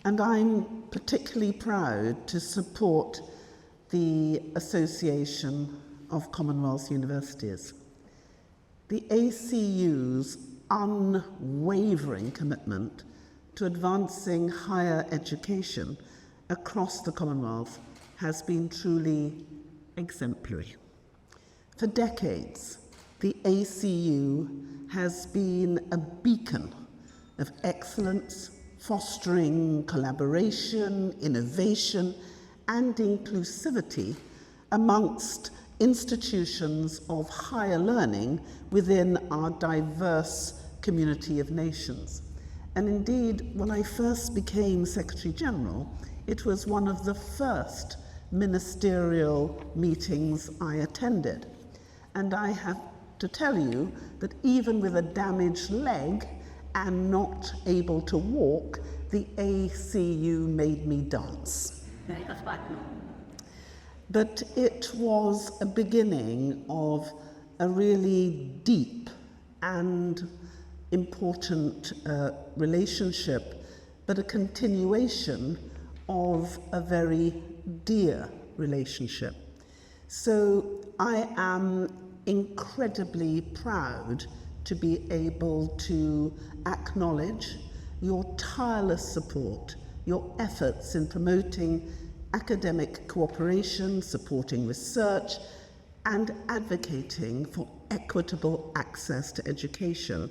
And I'm particularly proud to support the Association of Commonwealth Universities. The ACU's unwavering commitment to advancing higher education across the Commonwealth has been truly exemplary. For decades, the ACU has been a beacon of excellence, fostering collaboration, innovation, and inclusivity amongst institutions of higher learning within our diverse community of nations. And indeed, when I first became Secretary General, it was one of the first ministerial meetings I attended. And I have to tell you that even with a damaged leg and not able to walk, the ACU made me dance. But it was a beginning of a really deep and important relationship, but a continuation of a very dear relationship. So I am incredibly proud to be able to acknowledge your tireless support, your efforts in promoting academic cooperation, supporting research, and advocating for equitable access to education,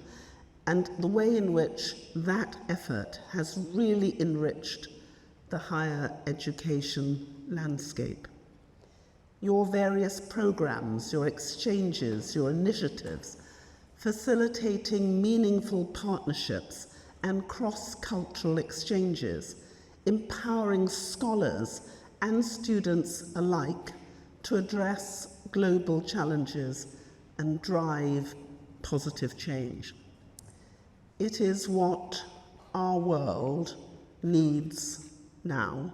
and the way in which that effort has really enriched the higher education landscape. Your various programs, your exchanges, your initiatives, facilitating meaningful partnerships and cross-cultural exchanges, empowering scholars and students alike to address global challenges and drive positive change. It is what our world needs now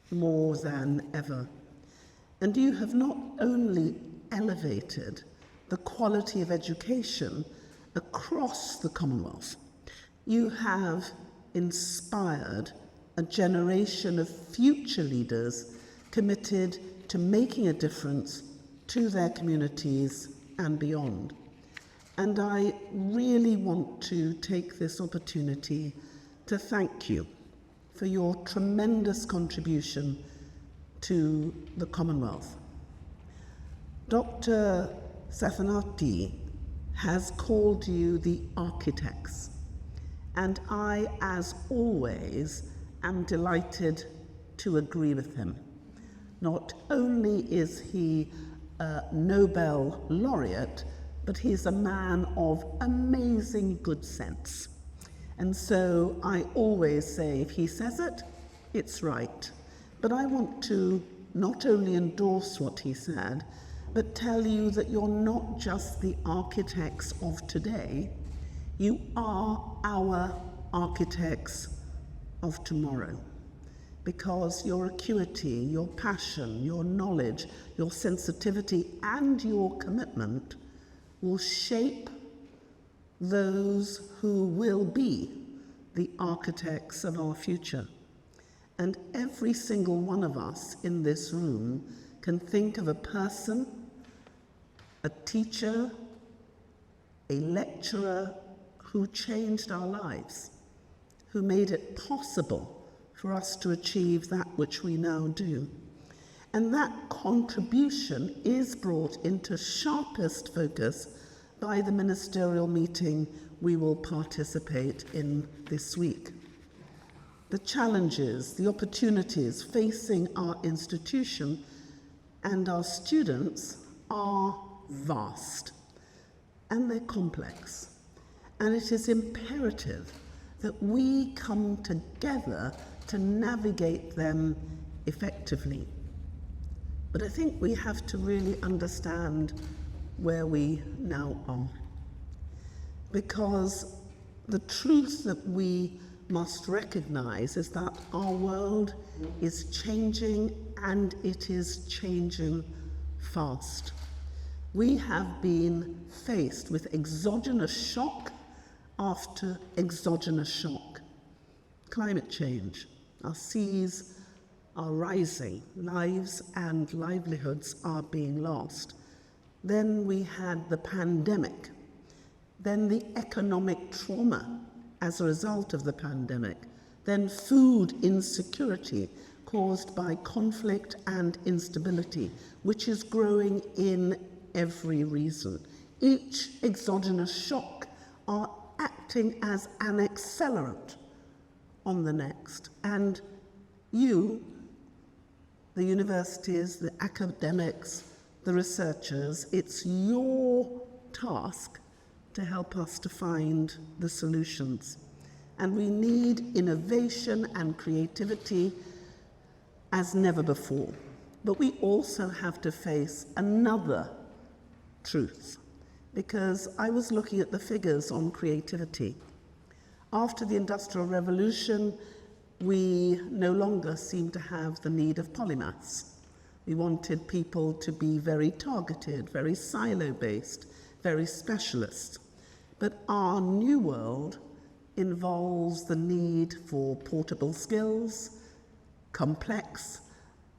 more than ever. And you have not only elevated the quality of education across the Commonwealth, you have inspired a generation of future leaders committed to making a difference to their communities and beyond. And I really want to take this opportunity to thank you for your tremendous contribution to the Commonwealth. Dr. Sathanarthi has called you the architects, and I, as always, am delighted to agree with him. Not only is he a Nobel laureate, but he's a man of amazing good sense. And so I always say, if he says it, it's right. But I want to not only endorse what he said, but tell you that you're not just the architects of today, you are our architects of tomorrow. Because your acuity, your passion, your knowledge, your sensitivity, and your commitment will shape those who will be the architects of our future. And every single one of us in this room can think of a person, a teacher, a lecturer who changed our lives, who made it possible for us to achieve that which we now do. And that contribution is brought into sharpest focus by the ministerial meeting we will participate in this week. The challenges, the opportunities facing our institution and our students are vast, and they're complex. And it is imperative that we come together to navigate them effectively. But I think we have to really understand where we now are. Because the truth that we must recognize is that our world is changing, and it is changing fast. We have been faced with exogenous shock after exogenous shock. Climate change, Our seas are rising, lives and livelihoods are being lost. Then we had the pandemic, then the economic trauma as a result of the pandemic, then food insecurity caused by conflict and instability, which is growing in every region. Each exogenous shock are acting as an accelerant on the next. And you, the universities, the academics, the researchers, it's your task to help us to find the solutions. And we need innovation and creativity as never before. But we also have to face another truth, because I was looking at the figures on creativity. After the Industrial Revolution, we no longer seem to have the need of polymaths. We wanted people to be very targeted, very silo-based, very specialist. But our new world involves the need for portable skills, complex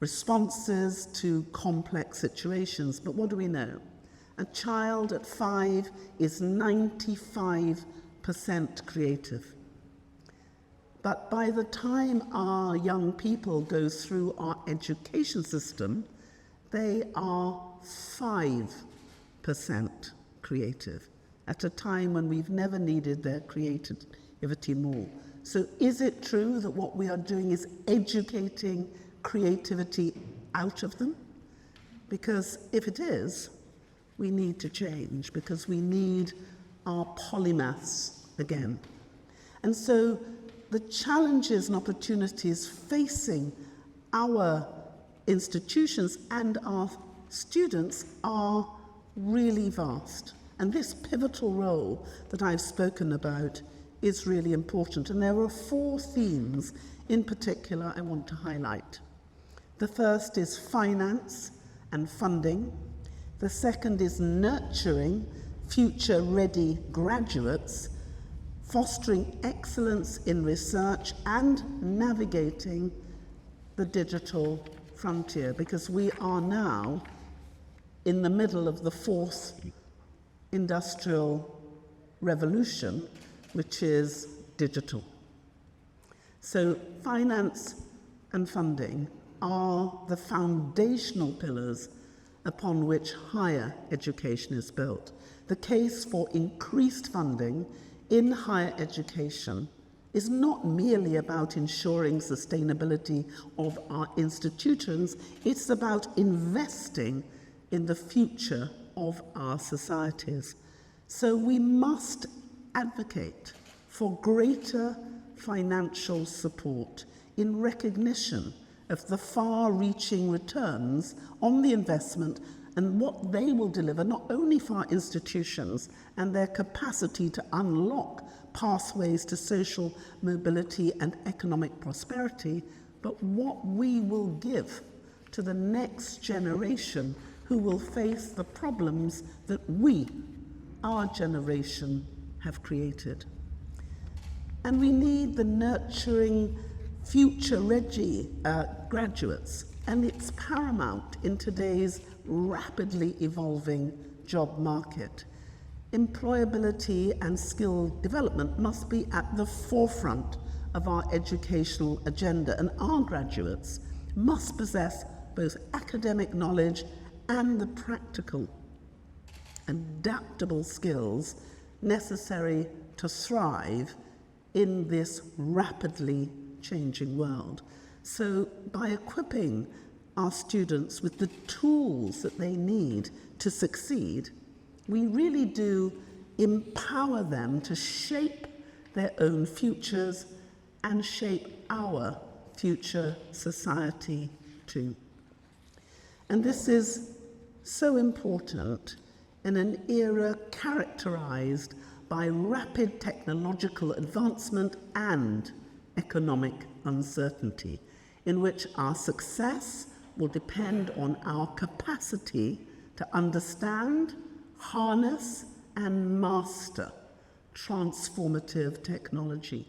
responses to complex situations. But what do we know? A child at 5 is 95% creative. But by the time our young people go through our education system, they are 5% creative, at a time when we've never needed their creativity more. So is it true that what we are doing is educating creativity out of them? Because if it is, we need to change, because we need our polymaths again. And so the challenges and opportunities facing our institutions and our students are really vast. And this pivotal role that I've spoken about is really important. And there are 4 themes in particular I want to highlight. The first is finance and funding. The second is nurturing future-ready graduates, fostering excellence in research, and navigating the digital frontier, because we are now in the middle of the 4th industrial revolution, which is digital. So finance and funding are the foundational pillars upon which higher education is built. The case for increased funding in higher education is not merely about ensuring sustainability of our institutions, it's about investing in the future of our societies. So we must advocate for greater financial support in recognition of the far-reaching returns on the investment and what they will deliver, not only for our institutions and their capacity to unlock pathways to social mobility and economic prosperity, but what we will give to the next generation who will face the problems that we, our generation, have created. And we need the nurturing future-ready graduates, and it's paramount in today's rapidly evolving job market. Employability and skill development must be at the forefront of our educational agenda, and our graduates must possess both academic knowledge and the practical, adaptable skills necessary to thrive in this rapidly changing world. So by equipping our students with the tools that they need to succeed, we really do empower them to shape their own futures and shape our future society too. And this is so important in an era characterized by rapid technological advancement and economic uncertainty, in which our success will depend on our capacity to understand, harness, and master transformative technology.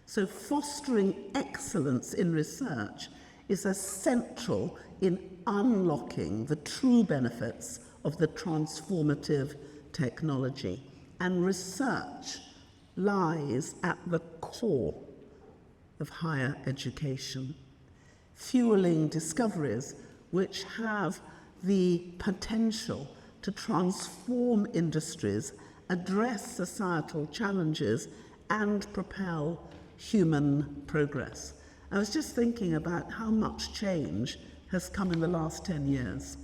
So fostering excellence in research is essential in unlocking the true benefits of the transformative technology. And research lies at the core of higher education, fueling discoveries which have the potential to transform industries, address societal challenges, and propel human progress. I was just thinking about how much change has come in the last 10 years.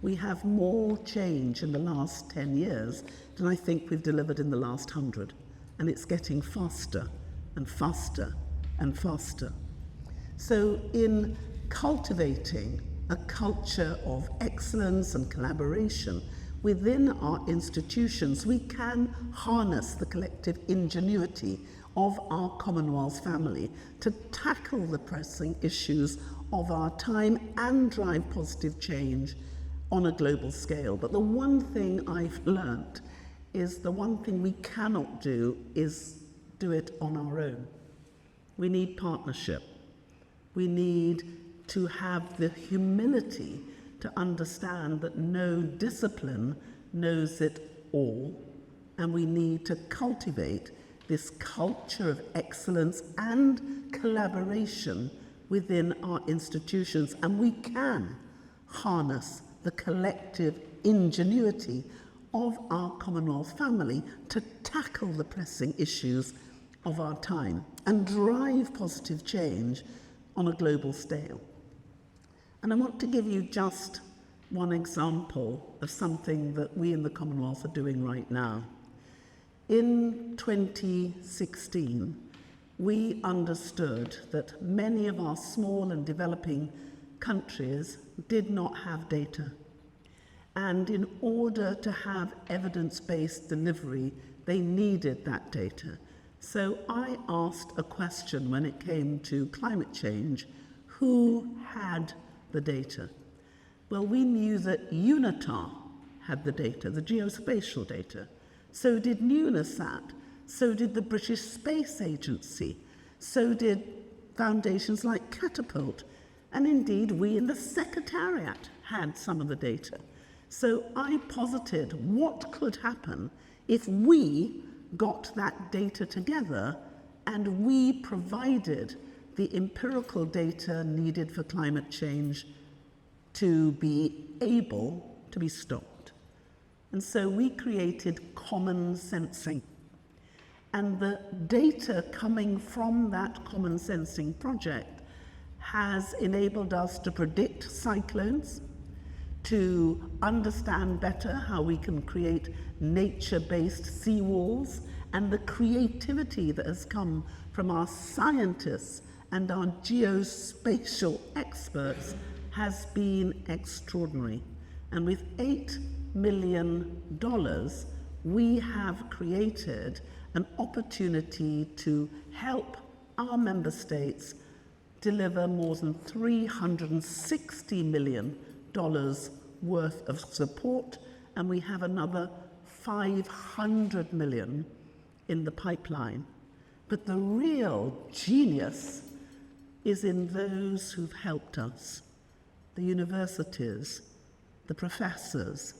We have more change in the last 10 years than I think we've delivered in the last 100. And it's getting faster and faster and faster. So in cultivating a culture of excellence and collaboration within our institutions, we can harness the collective ingenuity of our Commonwealth family to tackle the pressing issues of our time and drive positive change on a global scale. But the one thing I've learnt is the one thing we cannot do is do it on our own. We need partnership. We need to have the humility to understand that no discipline knows it all, and we need to cultivate this culture of excellence and collaboration within our institutions, and we can harness the collective ingenuity of our Commonwealth family to tackle the pressing issues of our time and drive positive change on a global scale. And I want to give you just one example of something that we in the Commonwealth are doing right now. In 2016, we understood that many of our small and developing countries did not have data. And in order to have evidence-based delivery, they needed that data. So I asked a question when it came to climate change: who had the data? Well, we knew that UNITAR had the data, the geospatial data. So did UNISAT, so did the British Space Agency, so did foundations like Catapult, and indeed we in the Secretariat had some of the data. So I posited what could happen if we got that data together and we provided the empirical data needed for climate change to be able to be stopped. And so we created common sensing. And the data coming from that common sensing project has enabled us to predict cyclones, to understand better how we can create nature-based seawalls, and the creativity that has come from our scientists and our geospatial experts has been extraordinary. And with $8 million, we have created an opportunity to help our member states deliver more than $360 million worth of support, and we have another 500 million in the pipeline. But the real genius is in those who've helped us: the universities, the professors,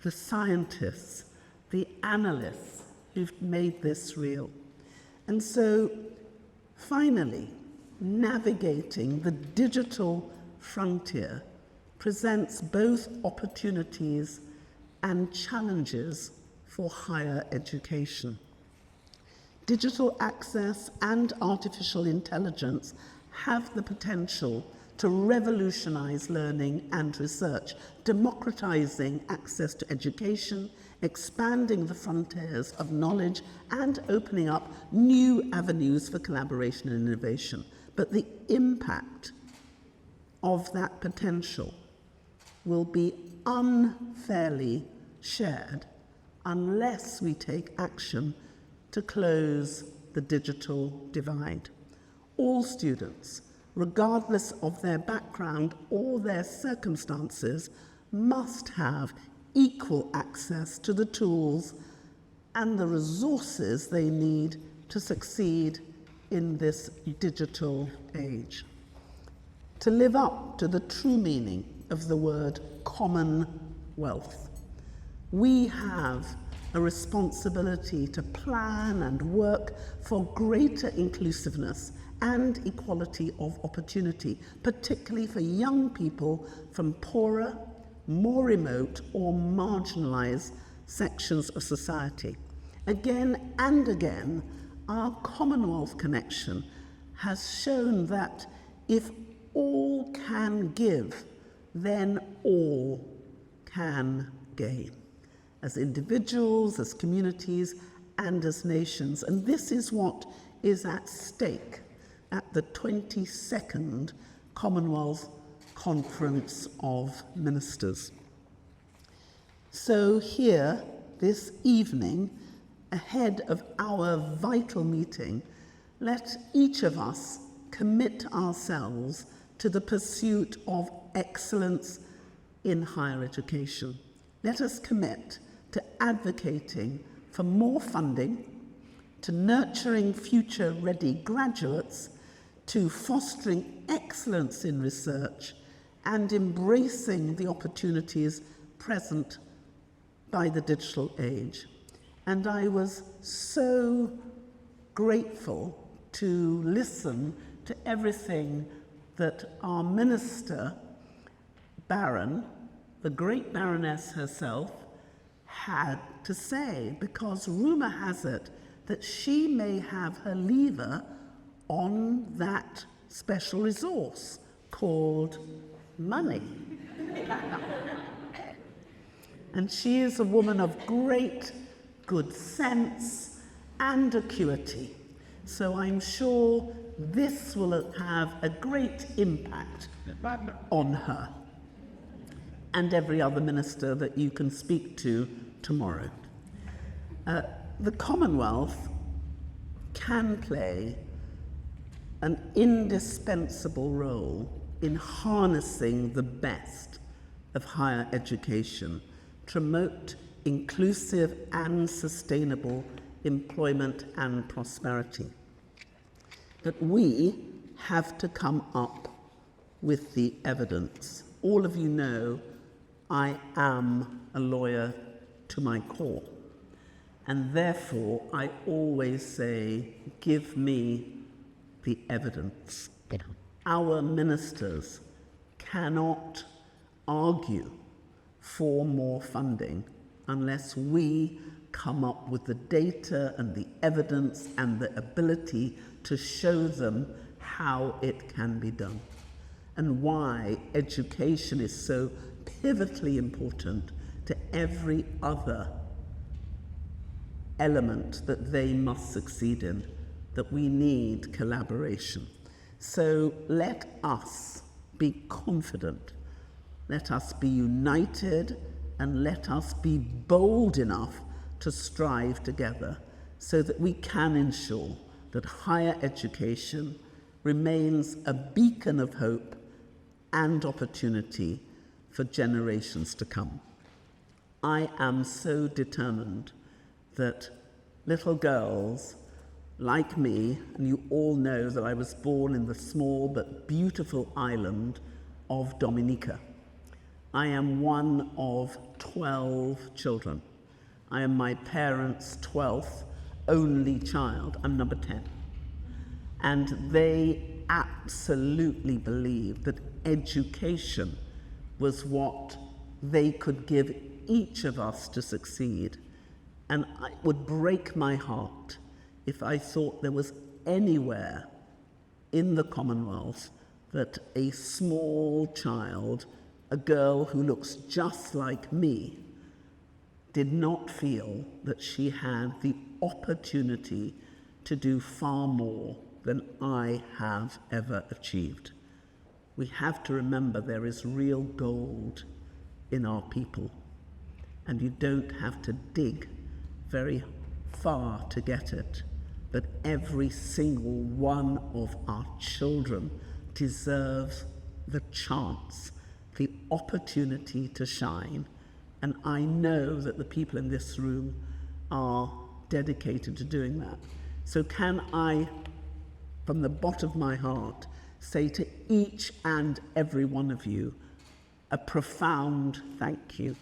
the scientists, the analysts who've made this real. And so, finally, navigating the digital frontier presents both opportunities and challenges for higher education. Digital access and artificial intelligence have the potential to revolutionize learning and research, democratizing access to education, expanding the frontiers of knowledge, and opening up new avenues for collaboration and innovation. But the impact of that potential will be unfairly shared unless we take action to close the digital divide. All students, regardless of their background or their circumstances, must have equal access to the tools and the resources they need to succeed in this digital age. To live up to the true meaning of the word commonwealth, we have a responsibility to plan and work for greater inclusiveness and equality of opportunity, particularly for young people from poorer, more remote or marginalised sections of society. Again and again, our Commonwealth connection has shown that if all can give, then all can gain, as individuals, as communities, and as nations. And this is what is at stake at the 22nd Commonwealth Conference of Ministers. So here, this evening, ahead of our vital meeting, let each of us commit ourselves to the pursuit of excellence in higher education. Let us commit to advocating for more funding, to nurturing future-ready graduates, to fostering excellence in research, and embracing the opportunities present by the digital age. And I was so grateful to listen to everything that our Minister, Baron, the great Baroness herself, had to say, because rumour has it that she may have her lever on that special resource called money. And she is a woman of great good sense and acuity. So I'm sure this will have a great impact on her and every other minister that you can speak to tomorrow. The Commonwealth can play an indispensable role in harnessing the best of higher education to promote inclusive and sustainable employment and prosperity. But we have to come up with the evidence. All of you know I am a lawyer to my core, and therefore I always say, give me the evidence. Our ministers cannot argue for more funding unless we come up with the data and the evidence and the ability to show them how it can be done and why education is so pivotally important to every other element that they must succeed in, that we need collaboration. So let us be confident, let us be united, and let us be bold enough to strive together so that we can ensure that higher education remains a beacon of hope and opportunity for generations to come. I am so determined that little girls like me, and you all know that I was born in the small but beautiful island of Dominica. I am one of 12 children. I am my parents' 12th only child. I'm number 10. And they absolutely believed that education was what they could give each of us to succeed. And it would break my heart if I thought there was anywhere in the Commonwealth that a small child, a girl who looks just like me, did not feel that she had the opportunity to do far more than I have ever achieved. We have to remember there is real gold in our people, and you don't have to dig very far to get it, but every single one of our children deserves the chance, the opportunity to shine. And I know that the people in this room are dedicated to doing that. So can I from the bottom of my heart, say to each and every one of you a profound thank you.